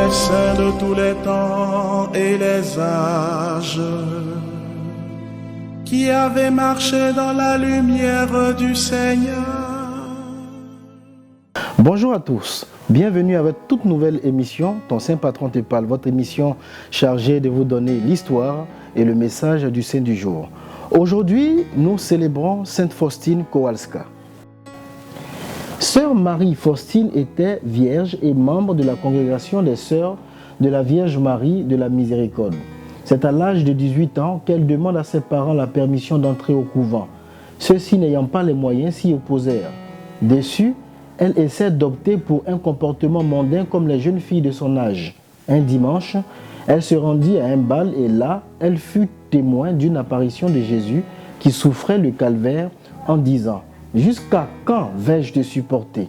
les saints de tous les temps et les âges, qui avaient marché dans la lumière du Seigneur. Bonjour à tous, bienvenue à votre toute nouvelle émission, Ton Saint Patron te parle, votre émission chargée de vous donner l'histoire et le message du Saint du jour. Aujourd'hui, nous célébrons Sainte Faustine Kowalska. Sœur Marie Faustine était vierge et membre de la congrégation des Sœurs de la Vierge Marie de la Miséricorde. C'est à l'âge de 18 ans qu'elle demande à ses parents la permission d'entrer au couvent. Ceux-ci n'ayant pas les moyens s'y opposèrent. Déçue, elle essaie d'opter pour un comportement mondain comme les jeunes filles de son âge. Un dimanche, elle se rendit à un bal et là, elle fut témoin d'une apparition de Jésus qui souffrait le calvaire en disant « Jusqu'à quand vais-je te supporter ?»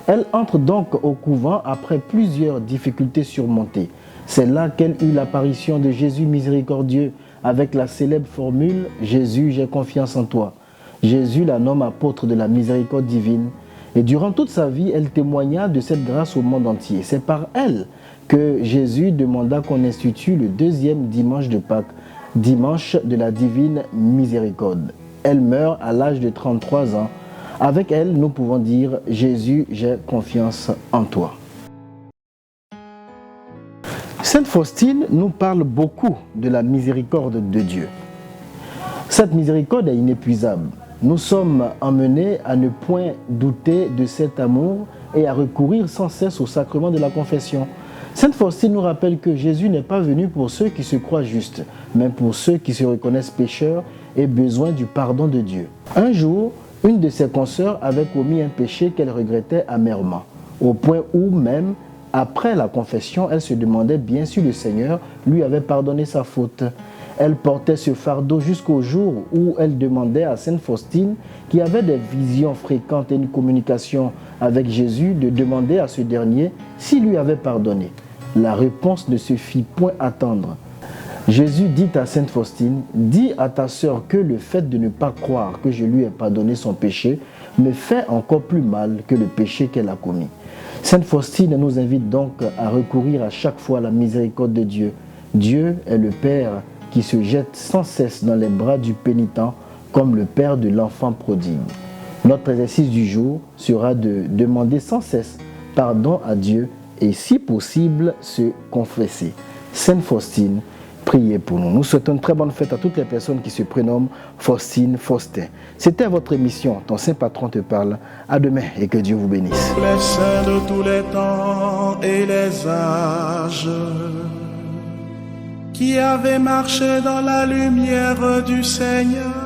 Elle entre donc au couvent après plusieurs difficultés surmontées. C'est là qu'elle eut l'apparition de Jésus miséricordieux avec la célèbre formule « Jésus, j'ai confiance en toi ». Jésus la nomme apôtre de la miséricorde divine. Et durant toute sa vie, elle témoigna de cette grâce au monde entier. C'est par elle que Jésus demanda qu'on institue le deuxième dimanche de Pâques, dimanche de la divine miséricorde. Elle meurt à l'âge de 33 ans. Avec elle, nous pouvons dire « Jésus, j'ai confiance en toi ». Sainte Faustine nous parle beaucoup de la miséricorde de Dieu. Cette miséricorde est inépuisable. Nous sommes emmenés à ne point douter de cet amour et à recourir sans cesse au sacrement de la confession. Sainte Faustine nous rappelle que Jésus n'est pas venu pour ceux qui se croient justes, mais pour ceux qui se reconnaissent pécheurs et besoin du pardon de Dieu. Un jour, une de ses consoeurs avait commis un péché qu'elle regrettait amèrement, au point où même, après la confession, elle se demandait bien si le Seigneur lui avait pardonné sa faute. Elle portait ce fardeau jusqu'au jour où elle demandait à Sainte Faustine, qui avait des visions fréquentes et une communication avec Jésus, de demander à ce dernier s'il lui avait pardonné. La réponse ne se fit point attendre. Jésus dit à Sainte Faustine, « Dis à ta sœur que le fait de ne pas croire que je lui ai pardonné son péché me fait encore plus mal que le péché qu'elle a commis. » Sainte Faustine nous invite donc à recourir à chaque fois à la miséricorde de Dieu. Dieu est le Père qui se jette sans cesse dans les bras du pénitent comme le père de l'enfant prodigue. Notre exercice du jour sera de demander sans cesse pardon à Dieu et si possible se confesser. Sainte Faustine, priez pour nous. Nous souhaitons une très bonne fête à toutes les personnes qui se prénomment Faustine, Faustin. C'était votre émission, Ton Saint Patron te parle. À demain et que Dieu vous bénisse. Les saints de tous les temps et les âges, qui avaient marché dans la lumière du Seigneur.